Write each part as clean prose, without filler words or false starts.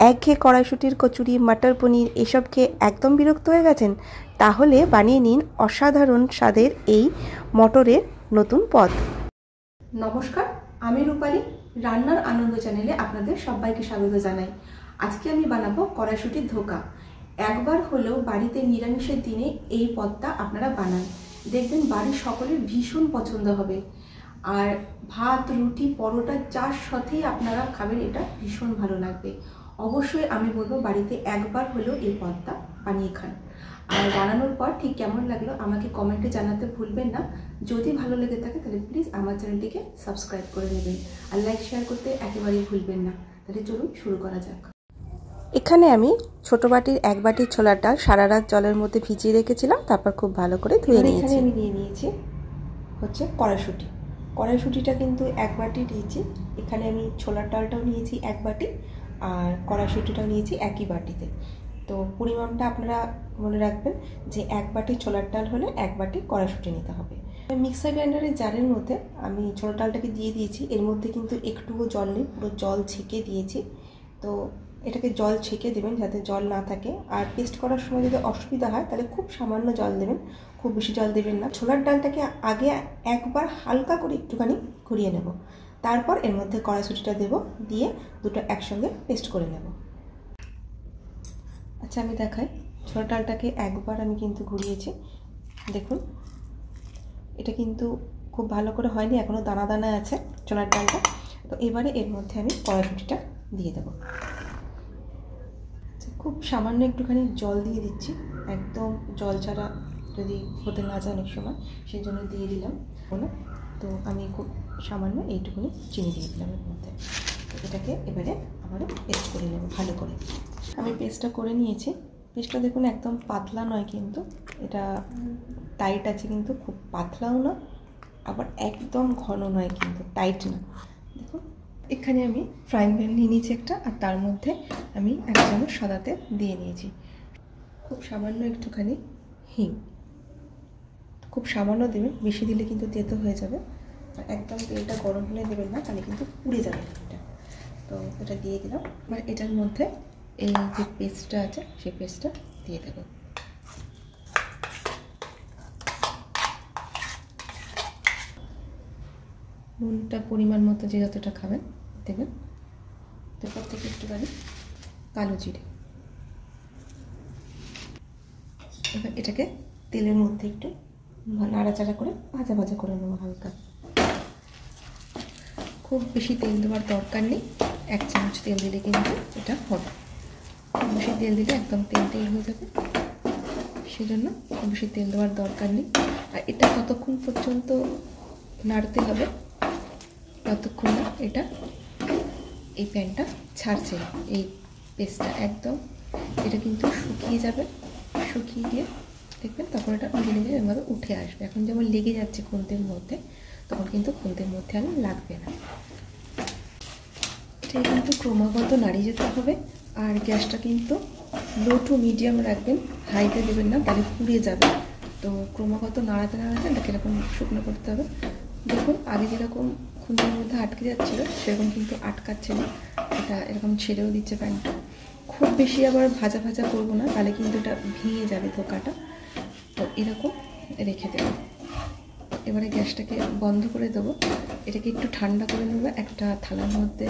একঘেয়ে কড়াইশুঁটির কচুরি, মটর পনির এসব খেয়ে একদম বিরক্ত হয়ে গেছেন? তাহলে বানিয়ে নিন অসাধারণ স্বাদের এই মটরের নতুন পদ। নমস্কার, আমি রূপালী। রান্নার আনন্দ চ্যানেলে আপনাদের সবাইকে স্বাগত জানাই। আজকে আমি বানাবো কড়াইশুঁটির ধোকা। একবার হলেও বাড়িতে নিরামিষের দিনে এই পদটা আপনারা বানান, দেখবেন বাড়ির সকলের ভীষণ পছন্দ হবে। আর ভাত, রুটি, পরোটা যার সাথেই আপনারা খাবেন এটা ভীষণ ভালো লাগবে। অবশ্যই আমি বলবো বাড়িতে একবার হলেও এই পদটা বানিয়ে খান। আর বানানোর পর ঠিক কেমন লাগলো আমাকে কমেন্টে জানাতে ভুলবেন না। যদি ভালো লেগে থাকে তাহলে প্লিজ আমার চ্যানেলটিকে সাবস্ক্রাইব করে নেবেন আর লাইক শেয়ার করতে একেবারেই ভুলবেন না। তাহলে চলুন শুরু করা যাক। এখানে আমি ছোট বাটির 1 বাটি ছোলার ডাল সারা রাত জলের মধ্যে ভিজিয়ে রেখেছিলাম, তারপর খুব ভালো করে ধুয়ে নিয়েছি। এখানে আমি নিয়ে নিয়েছি হচ্ছে কড়াইশুঁটি। কড়াইশুঁটিটা কিন্তু 1 বাটি নিয়েছি। এখানে আমি ছোলার ডালটাও নিয়েছি 1 বাটি, আর কড়াইশুঁটিটাও নিয়েছি একই বাটিতে। তো পরিমাণটা আপনারা মনে রাখবেন যে 1 বাটি ছোলার ডাল হলে 1 বাটি কড়াইশুঁটি নিতে হবে। মিক্সার গ্রাইন্ডারের জারের মধ্যে আমি ছোলার ডালটাকে দিয়ে দিয়েছি। এর মধ্যে কিন্তু একটুও জল নেই, পুরো জল ছেঁকে দিয়েছি। তো এটাকে জল ছেঁকে দেবেন যাতে জল না থাকে। আর পেস্ট করার সময় যদি অসুবিধা হয় তাহলে খুব সামান্য জল দেবেন, খুব বেশি জল দেবেন না। ছোলার ডালটাকে আগে একবার হালকা করে একটুখানি ঘুরিয়ে নেব, তারপর এর মধ্যে কড়াইশুঁটিটা দেব, দিয়ে দুটো একসঙ্গে পেস্ট করে নেব। আচ্ছা আমি দেখাই, ছোলার ডালটাকে একবার আমি কিন্তু ঘুরিয়েছি। দেখুন এটা কিন্তু খুব ভালো করে হয়নি, এখনও দানা দানা আছে ছোলার ডালটা। তো এবারে এর মধ্যে আমি কড়াইশুঁটিটা দিয়ে দেবো। খুব সামান্য একটুখানি জল দিয়ে দিচ্ছি, একদম জল ছাড়া যদি হতে না যায় অনেক সময়, সেই জন্য দিয়ে দিলাম না। তো আমি খুব সামান্য এইটুকুনি চিনি দিয়ে দিলাম এর মধ্যে। তো এটাকে এবারে আবারও পেস্ট করে নেব ভালো করে। আমি পেস্টটা করে নিয়েছি। পেস্টটা দেখুন একদম পাতলা নয়, কিন্তু এটা টাইট আছে, কিন্তু খুব পাতলাও না আবার একদম ঘন নয়, কিন্তু টাইট না। দেখুন এখানে আমি ফ্রাইং প্যান নিয়ে নিয়েছি একটা, আর তার মধ্যে আমি 1 চামচ সাদা তেল দিয়ে নিয়েছি। খুব সামান্য একটুখানি হিং, খুব সামান্য দেবেন, বেশি দিলে কিন্তু তেতো হয়ে যাবে। আর একদম তেলটা গরম হলে দেবেন না, তাহলে কিন্তু পুড়ে যাবে এটা। তো এটা দিয়ে দিলাম। এবার এটার মধ্যে এই যে পেস্টটা আছে সেই পেস্টটা দিয়ে দেবো। নুনটা পরিমাণ মতো যে যতটা খাবেন দেবেন। তারপর থেকে একটুখানি কালো জিরে। এবার এটাকে তেলের মধ্যে একটু নাড়াচাড়া করে ভাজা ভাজা করে নেবো হালকা। খুব বেশি তেল দেওয়ার দরকার নেই, 1 চামচ তেল দিলে কিন্তু এটা হবে। খুব বেশি তেল দিলে একদম তেল তেল হয়ে যাবে, সেই জন্য খুব বেশি তেল দেওয়ার দরকার নেই। আর এটা ততক্ষণ পর্যন্ত নাড়তে হবে ততক্ষণ না এটা এই প্যানটা ছাড়ছে, এই পেস্টটা একদম এটা কিন্তু শুকিয়ে যাবে। শুকিয়ে গিয়ে দেখবেন তখন এটা নিজে নিজে এভাবে উঠে আসবে। এখন যেমন লেগে যাচ্ছে খুন্তির মধ্যে, তখন কিন্তু খুন্তির মধ্যে আর লাগবে না। এটা কিন্তু ক্রমাগত নাড়িয়ে যেতে হবে। আর গ্যাসটা কিন্তু লো টু মিডিয়াম রাখবেন, হাইতে দেবেন না, তাহলে পুড়ে যাবে। তো ক্রমাগত নাড়াতে নাড়াতে এটাকে এরকম শুকনো করতে হবে। দেখুন আগে যেরকম খুন্তির মধ্যে আটকে যাচ্ছিলো সেরকম কিন্তু আটকাচ্ছে না, এটা এরকম ছেড়েও দিচ্ছে প্যানটা। খুব বেশি আবার ভাজা ভাজা করবো না, তাহলে কিন্তু এটা ভেঙে যাবে ধোকাটা। তো এরকম রেখে দেবো। এবারে গ্যাসটাকে বন্ধ করে দেবো। এটাকে একটু ঠান্ডা করে নেবো, একটা থালার মধ্যে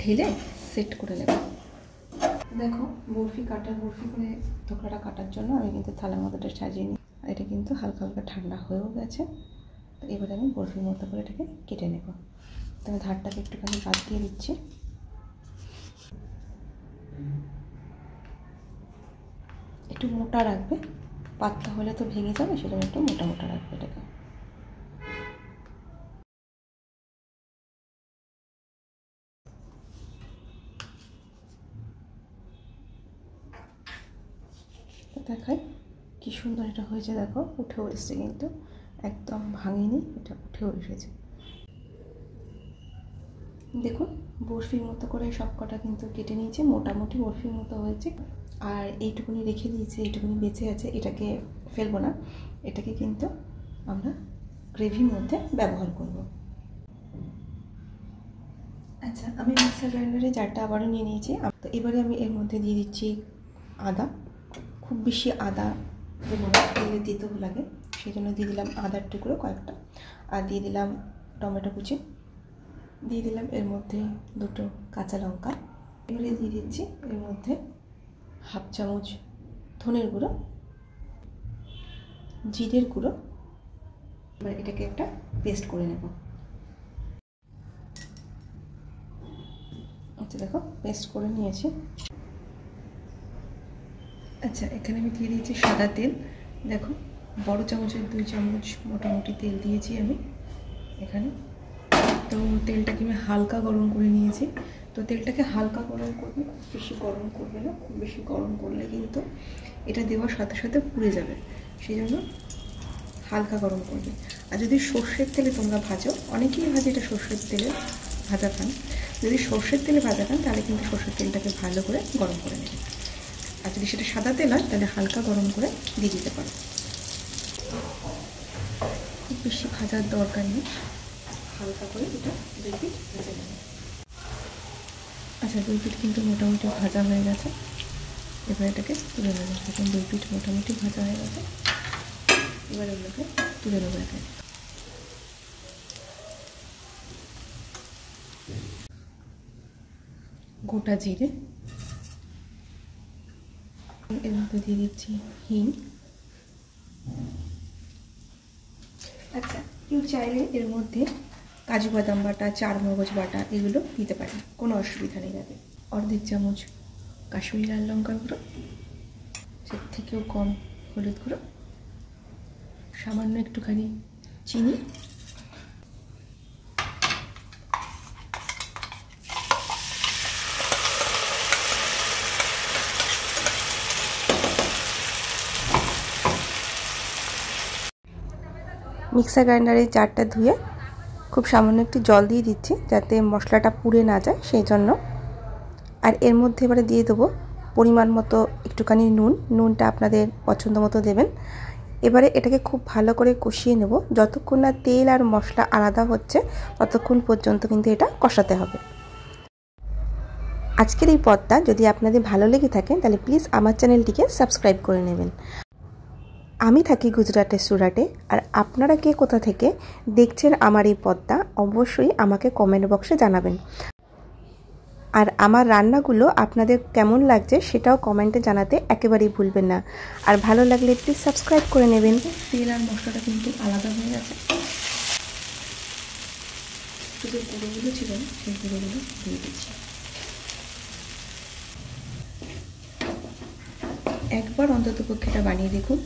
ঢেলে সেট করে নেব। দেখো বরফি করে ধোকলাটা কাটার জন্য আমি কিন্তু থালার মধ্যেটা সাজিয়ে নিই। আর এটা কিন্তু হালকা হালকা ঠান্ডা হয়েও গেছে। তো এবারে আমি বরফির মতো করে এটাকে কেটে নেব। তো আমি ধারটাকে একটুখানি বাদ দিয়ে দিচ্ছি। একটু মোটা রাখবে, পাতলা হলে তো ভেঙে যাবে, সেজন্য একটু মোটা মোটা রাখবে এটাকে। দেখাই কি সুন্দর এটা হয়েছে, দেখো উঠেও এসেছে, কিন্তু একদম ভাঙেনি, এটা উঠেও এসেছে। দেখুন বরফির মতো করে সব কটা কিন্তু কেটে নিয়েছি, মোটামুটি বরফির মতো হয়েছে। আর এইটুকুনি রেখে দিয়েছি, এইটুকুনি বেঁচে আছে, এটাকে ফেলবো না, এটাকে কিন্তু আমরা গ্রেভির মধ্যে ব্যবহার করব। আচ্ছা, আমি মিক্সার গ্রাইন্ডারে জারটা আবারও নিয়ে নিয়েছি। তো এবারে আমি এর মধ্যে দিয়ে দিচ্ছি আদা। খুব বেশি আদা দেবো না, তেলে দিতেও লাগে, সেই জন্য দিয়ে দিলাম আদার টুকরো কয়েকটা, আর দিয়ে দিলাম টমেটো কুচি, দিয়ে দিলাম এর মধ্যে 2টো কাঁচা লঙ্কা। এবারে দিয়ে দিচ্ছি এর মধ্যে 1/2 চামচ ধনের গুঁড়ো, জিরের গুঁড়ো। এবার এটাকে একটা পেস্ট করে নেব। আচ্ছা দেখো, পেস্ট করে নিয়েছি। আচ্ছা, এখানে আমি দিয়ে দিয়েছি সাদা তেল। দেখো, বড় চামচের 2 চামচ মোটামুটি তেল দিয়েছি আমি এখানে। তো তেলটাকে আমি হালকা গরম করে নিয়েছি। তো তেলটাকে হালকা গরম করবে, খুব বেশি গরম করবে না। খুব বেশি গরম করলে কিন্তু এটা দেওয়ার সাথে সাথে পুড়ে যাবে, সেই জন্য হালকা গরম করবে। আর যদি সর্ষের তেলে তোমরা ভাজো, অনেকেই ভাজে এটা সর্ষের তেলে ভাজা খান, যদি সর্ষের তেলে ভাজা খান তাহলে কিন্তু সর্ষের তেলটাকে ভালো করে গরম করে নেবে। আর যদি সেটা সাদা তেল হয় তাহলে হালকা গরম করে দিয়ে দিতে পারো। খুব বেশি ভাজার দরকার নেই, হালকা করে এটা 2 পিঠ ভেজে নেবে। আচ্ছা, 2 পিঠ কিন্তু মোটামুটি ভাজা হয়ে গেছে। এবার এটাকে তুলে নেবো। এখন 2 পিঠ মোটামুটি ভাজা হয়ে গেছে, এবার এগুলোকে তুলে নেবো একে। গোটা জিরে, এর মধ্যে দিয়ে দিচ্ছি হিং। আচ্ছা, কেউ চাইলে এর মধ্যে কাজু বাদাম বাটা, চারমগজ বাটা এগুলো দিতে পারেন, কোনো অসুবিধা নেই তাতে। 1/2 চামচ কাশ্মীরি লাল লঙ্কার গুঁড়ো, সের থেকেও কম হলুদ গুঁড়ো, সামান্য একটুখানি চিনি, মিক্সার গ্রাইন্ডারের জারটা ধুয়ে খুব সামান্য একটু জল দিয়ে দিচ্ছি যাতে মশলাটা পুড়ে না যায়, সেই জন্য। আর এর মধ্যে এবারে দিয়ে দেবো পরিমাণ মতো একটুখানি নুন। নুনটা আপনাদের পছন্দ মতো দেবেন। এবারে এটাকে খুব ভালো করে কষিয়ে নেব। যতক্ষণ না তেল আর মশলা আলাদা হচ্ছে ততক্ষণ পর্যন্ত কিন্তু এটা কষাতে হবে। আজকের এই পদটা যদি আপনাদের ভালো লেগে থাকে তাহলে প্লিজ আমার চ্যানেলটিকে সাবস্ক্রাইব করে নেবেন। আমি থাকি গুজরাটের সুরাটে, আর আপনারা কে কোথা থেকে দেখছেন আমার এই পদটা অবশ্যই আমাকে কমেন্ট বক্সে জানাবেন। আর আমার রান্নাগুলো আপনাদের কেমন লাগছে সেটাও কমেন্টে জানাতে একেবারেই ভুলবেন না। আর ভালো লাগলে প্লিজ সাবস্ক্রাইব করে নেবেন। তেল আর মশলাটা কিন্তু আলাদা হয়ে গেছে। যে গুঁড়োগুলো ছিল সেই গুঁড়োগুলো দিয়ে দিচ্ছি। একবার অন্তত পক্ষে এটা বানিয়ে দেখুন।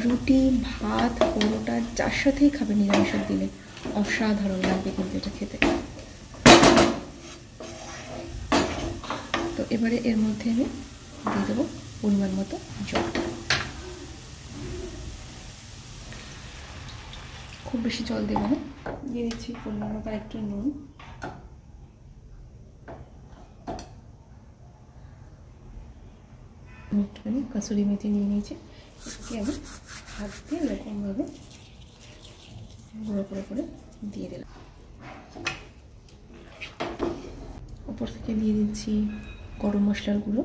রুটি, ভাত, পরোটা যার সাথেই খাবে নিরামিষ দিলে অসাধারণ লাগবে কিন্তু এটা খেতে। তো এবারে এর মধ্যে আমি দিয়ে দেবো পরিমাণ মতো জল। খুব বেশি জল দেবো না, দিয়ে দিচ্ছি পরিমাণ মতো একটু নুন, একটুখানি কাসুরি মেথি নিয়ে নিয়েছি। এটাকে আমি হাত দিয়ে এরকমভাবে গুঁড়ো করে করে দিয়ে দিলাম। উপর থেকে দিয়ে দিচ্ছি গরম মশলার গুঁড়ো।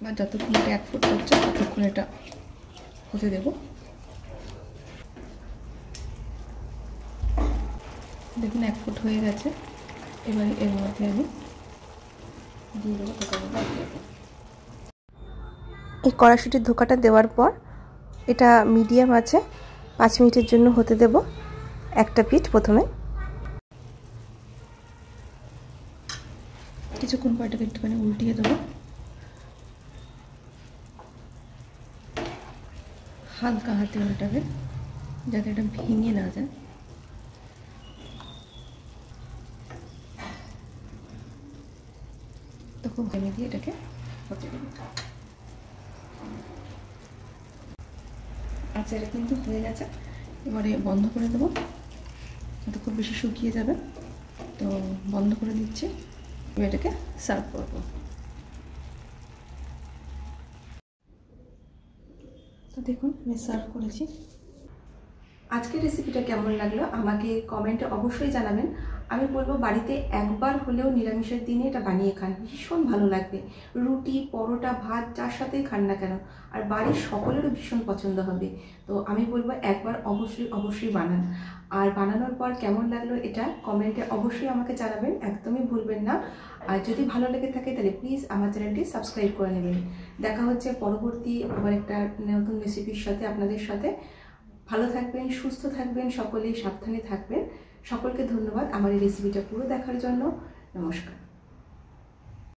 বা যতক্ষণ এটা 1 ফুট হচ্ছে ততক্ষণ এটা হতে দেবো। দেখুন 1 ফুট হয়ে গেছে। এবার এর মধ্যে আমি দিয়ে দেবো ধোকাটা। এই কড়াইশুঁটির ধোকাটা দেওয়ার পর এটা মিডিয়াম আছে 5 মিনিটের জন্য হতে দেব। একটা পিঠ প্রথমে, কিছুক্ষণ পর এটাকে একটুখানি উল্টিয়ে দেবো। হালকা হাতে উল্টাবে যাতে এটা ভেঙে না যায়। তো খুব ভেঙে দিয়ে এটাকে হতে দেবো। আচ্ছা, এটা কিন্তু হয়ে গেছে। এবারে বন্ধ করে দেবো, এটা খুব বেশি শুকিয়ে যাবে। তো বন্ধ করে দিচ্ছি। এবার এটাকে সার্ভ করবো। তো দেখুন আমি সার্ভ করেছি। আজকের রেসিপিটা কেমন লাগলো আমাকে কমেন্টে অবশ্যই জানাবেন। আমি বলবো বাড়িতে একবার হলেও নিরামিষের দিনে এটা বানিয়ে খান, ভীষণ ভালো লাগবে। রুটি, পরোটা, ভাত যার সাথেই খান না কেন, আর বাড়ির সকলেরও ভীষণ পছন্দ হবে। তো আমি বলবো একবার অবশ্যই বানান। আর বানানোর পর কেমন লাগলো এটা কমেন্টে অবশ্যই আমাকে জানাবেন, একদমই ভুলবেন না। আর যদি ভালো লেগে থাকে তাহলে প্লিজ আমার চ্যানেলটি সাবস্ক্রাইব করে নেবেন। দেখা হচ্ছে পরবর্তী আবার একটা নতুন রেসিপির সাথে আপনাদের সাথে। ভালো থাকবেন, সুস্থ থাকবেন, সকলেই সাবধানে থাকবেন। সকলকে ধন্যবাদ আমার এই রেসিপিটা পুরো দেখার জন্য। নমস্কার।